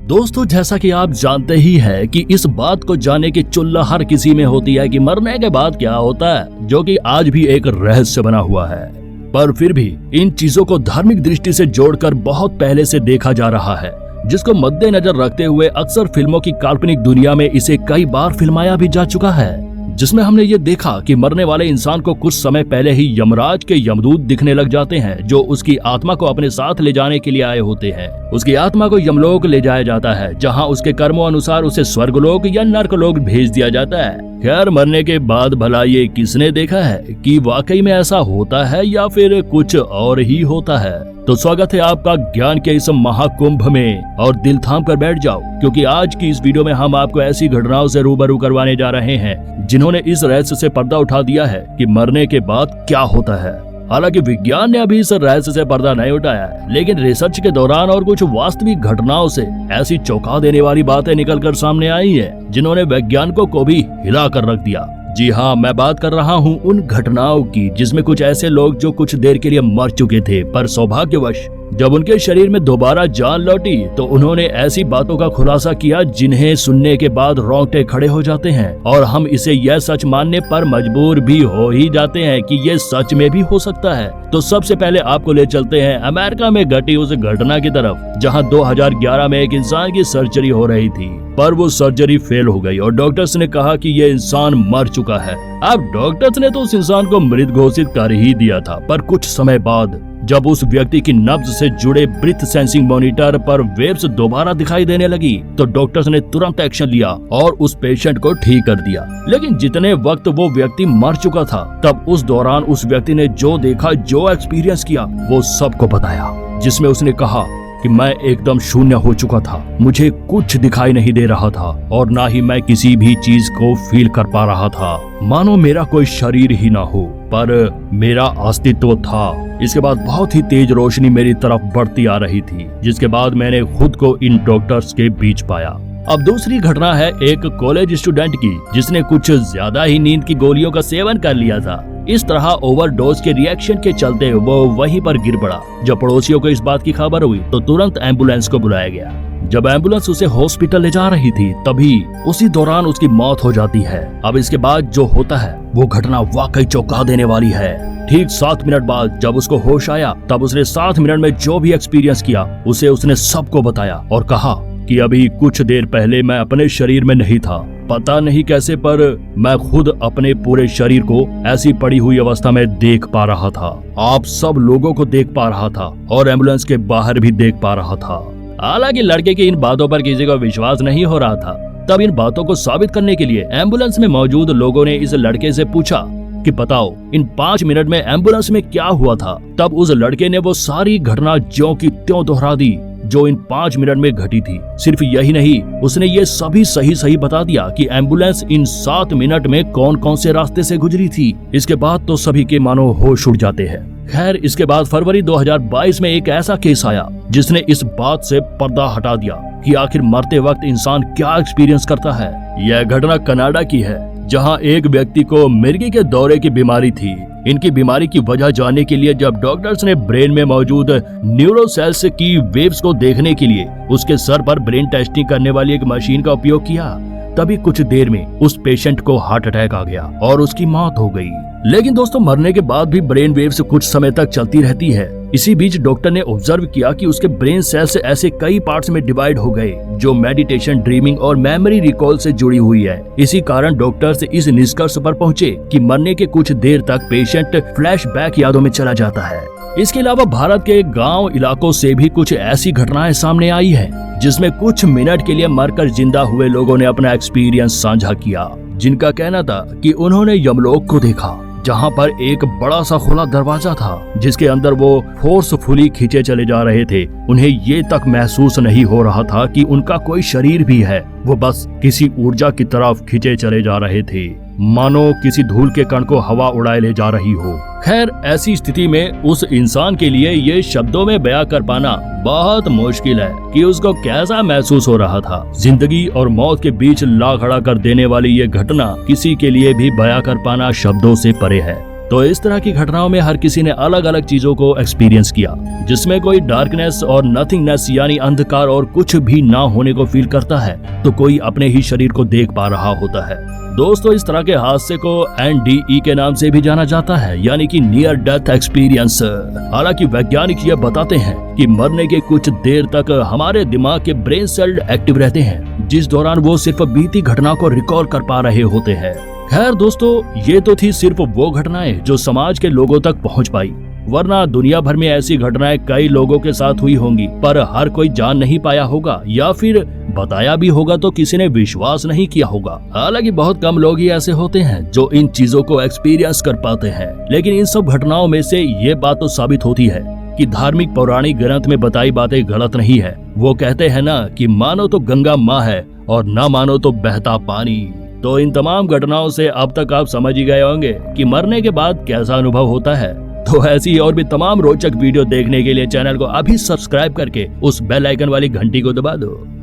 दोस्तों, जैसा कि आप जानते ही हैं कि इस बात को जानने की चुल्ला हर किसी में होती है कि मरने के बाद क्या होता है, जो कि आज भी एक रहस्य बना हुआ है। पर फिर भी इन चीजों को धार्मिक दृष्टि से जोड़कर बहुत पहले से देखा जा रहा है, जिसको मद्देनजर रखते हुए अक्सर फिल्मों की काल्पनिक दुनिया में इसे कई बार फिल्माया भी जा चुका है, जिसमें हमने ये देखा कि मरने वाले इंसान को कुछ समय पहले ही यमराज के यमदूत दिखने लग जाते हैं, जो उसकी आत्मा को अपने साथ ले जाने के लिए आए होते हैं। उसकी आत्मा को यमलोक ले जाया जाता है, जहां उसके कर्मों अनुसार उसे स्वर्गलोक या नर्कलोक भेज दिया जाता है। खैर, मरने के बाद भला ये किसने देखा है कि वाकई में ऐसा होता है या फिर कुछ और ही होता है? तो स्वागत है आपका ज्ञान के इस महाकुंभ में, और दिल थाम कर बैठ जाओ, क्योंकि आज की इस वीडियो में हम आपको ऐसी घटनाओं से रूबरू करवाने जा रहे हैं जिन्होंने इस रहस्य से पर्दा उठा दिया है कि मरने के बाद क्या होता है। हालांकि विज्ञान ने अभी इस रहस्य से पर्दा नहीं उठाया है, लेकिन रिसर्च के दौरान और कुछ वास्तविक घटनाओं से ऐसी चौंका देने वाली बातें निकलकर सामने आई हैं, जिन्होंने वैज्ञानिकों को भी हिला कर रख दिया। जी हाँ, मैं बात कर रहा हूँ उन घटनाओं की जिसमें कुछ ऐसे लोग जो कुछ देर के लिए मर चुके थे, पर सौभाग्यवश जब उनके शरीर में दोबारा जान लौटी तो उन्होंने ऐसी बातों का खुलासा किया जिन्हें सुनने के बाद रोंगटे खड़े हो जाते हैं, और हम इसे यह सच मानने पर मजबूर भी हो ही जाते हैं कि ये सच में भी हो सकता है। तो सबसे पहले आपको ले चलते हैं अमेरिका में घटी उस घटना की तरफ, जहां 2011 में एक इंसान की सर्जरी हो रही थी, पर वो सर्जरी फेल हो गई और डॉक्टर्स ने कहा कि ये इंसान मर चुका है। अब डॉक्टर्स ने तो उस इंसान को मृत घोषित कर ही दिया था, पर कुछ समय बाद जब उस व्यक्ति की नब्ज से जुड़े ब्रीथ सेंसिंग मॉनिटर पर वेव्स दोबारा दिखाई देने लगी, तो डॉक्टर्स ने तुरंत एक्शन लिया और उस पेशेंट को ठीक कर दिया। लेकिन जितने वक्त वो व्यक्ति मर चुका था, तब उस दौरान उस व्यक्ति ने जो देखा, जो एक्सपीरियंस किया, वो सबको बताया, जिसमें उसने कहा कि मैं एकदम शून्य हो चुका था, मुझे कुछ दिखाई नहीं दे रहा था और ना ही मैं किसी भी चीज को फील कर पा रहा था, मानो मेरा कोई शरीर ही ना हो, पर मेरा अस्तित्व था। इसके बाद बहुत ही तेज रोशनी मेरी तरफ बढ़ती आ रही थी, जिसके बाद मैंने खुद को इन डॉक्टर्स के बीच पाया। अब दूसरी घटना है एक कॉलेज स्टूडेंट की, जिसने कुछ ज्यादा ही नींद की गोलियों का सेवन कर लिया था। इस तरह ओवरडोज के रिएक्शन के चलते वो वहीं पर गिर पड़ा। जब पड़ोसियों को इस बात की खबर हुई तो तुरंत एम्बुलेंस को बुलाया गया। जब एम्बुलेंस उसे हॉस्पिटल ले जा रही थी, तभी उसी दौरान उसकी मौत हो जाती है। अब इसके बाद जो होता है वो घटना वाकई चौंका देने वाली है। ठीक 7 मिनट बाद जब उसको होश आया, तब उसने 7 मिनट में जो भी एक्सपीरियंस किया उसे उसने सबको बताया और कहा कि अभी कुछ देर पहले मैं अपने शरीर में नहीं था, पता नहीं कैसे, पर मैं खुद अपने पूरे शरीर को ऐसी पड़ी हुई अवस्था में देख पा रहा था। आप सब लोगों को देख पा रहा था और एम्बुलेंस के बाहर भी देख पा रहा था। हालांकि लड़के की इन बातों पर किसी को विश्वास नहीं हो रहा था। तब इन बातों को साबित करने के लिए एम्बुलेंस में मौजूद लोगों ने इस लड़के से पूछा कि बताओ इन 5 मिनट में एम्बुलेंस में क्या हुआ था। तब उस लड़के ने वो सारी घटना ज्यों की त्यों दोहरा दी जो इन 5 मिनट में घटी थी। सिर्फ यही नहीं, उसने ये सभी सही बता दिया कि एम्बुलेंस इन 7 मिनट में कौन कौन से रास्ते से गुजरी थी। इसके बाद तो सभी के मानो होश उड़ जाते हैं। खैर, इसके बाद फरवरी 2022 में एक ऐसा केस आया जिसने इस बात से पर्दा हटा दिया कि आखिर मरते वक्त इंसान क्या एक्सपीरियंस करता है। यह घटना कनाडा की है, जहां एक व्यक्ति को मिर्गी के दौरे की बीमारी थी। इनकी बीमारी की वजह जानने के लिए जब डॉक्टर्स ने ब्रेन में मौजूद न्यूरोसेल्स की वेव्स को देखने के लिए उसके सर पर ब्रेन टेस्टिंग करने वाली एक मशीन का उपयोग किया, तभी कुछ देर में उस पेशेंट को हार्ट अटैक आ गया और उसकी मौत हो गई। लेकिन दोस्तों, मरने के बाद भी ब्रेन वेव्स कुछ समय तक चलती रहती है। इसी बीच डॉक्टर ने ऑब्जर्व किया कि उसके ब्रेन सेल्स ऐसे कई पार्ट्स में डिवाइड हो गए जो मेडिटेशन, ड्रीमिंग और मेमोरी रिकॉल से जुड़ी हुई है। इसी कारण डॉक्टर्स इस निष्कर्ष पर पहुंचे कि मरने के कुछ देर तक पेशेंट फ्लैशबैक यादों में चला जाता है। इसके अलावा भारत के गांव इलाकों से भी कुछ ऐसी घटनाएं सामने आई हैं, जिसमें कुछ मिनट के लिए मरकर जिंदा हुए लोगों ने अपना एक्सपीरियंस साझा किया, जिनका कहना था कि उन्होंने यमलोक को देखा, जहां पर एक बड़ा सा खुला दरवाजा था जिसके अंदर वो फोर्सफुली खींचे चले जा रहे थे। उन्हें ये तक महसूस नहीं हो रहा था कि उनका कोई शरीर भी है, वो बस किसी ऊर्जा की तरफ खींचे चले जा रहे थे, मानो किसी धूल के कण को हवा उड़ाए ले जा रही हो। खैर, ऐसी स्थिति में उस इंसान के लिए ये शब्दों में बयां कर पाना बहुत मुश्किल है कि उसको कैसा महसूस हो रहा था। जिंदगी और मौत के बीच ला खड़ा कर देने वाली ये घटना किसी के लिए भी बयां कर पाना शब्दों से परे है। तो इस तरह की घटनाओं में हर किसी ने अलग अलग चीजों को एक्सपीरियंस किया, जिसमें कोई डार्कनेस और नथिंगनेस यानी अंधकार और कुछ भी ना होने को फील करता है, तो कोई अपने ही शरीर को देख पा रहा होता है। दोस्तों, इस तरह के हादसे को NDE के नाम से भी जाना जाता है, यानी कि नियर डेथ एक्सपीरियंस। हालांकि वैज्ञानिक ये बताते हैं कि मरने के कुछ देर तक हमारे दिमाग के ब्रेन सेल एक्टिव रहते हैं, जिस दौरान वो सिर्फ बीती घटना को रिकॉल कर पा रहे होते हैं। खैर दोस्तों, ये तो थी सिर्फ वो घटनाएं जो समाज के लोगों तक पहुंच पाई, वरना दुनिया भर में ऐसी घटनाएं कई लोगों के साथ हुई होंगी, पर हर कोई जान नहीं पाया होगा, या फिर बताया भी होगा तो किसी ने विश्वास नहीं किया होगा। हालांकि बहुत कम लोग ही ऐसे होते हैं जो इन चीजों को एक्सपीरियंस कर पाते हैं। लेकिन इन सब घटनाओं में से ये बात तो साबित होती है कि धार्मिक पौराणिक ग्रंथ में बताई बातें गलत नहीं है। वो कहते हैं ना कि मानो तो गंगा माँ है और ना मानो तो बहता पानी। तो इन तमाम घटनाओं से अब तक आप समझ ही गए होंगे कि मरने के बाद कैसा अनुभव होता है। तो ऐसी और भी तमाम रोचक वीडियो देखने के लिए चैनल को अभी सब्सक्राइब करके उस बेल आइकन वाली घंटी को दबा दो।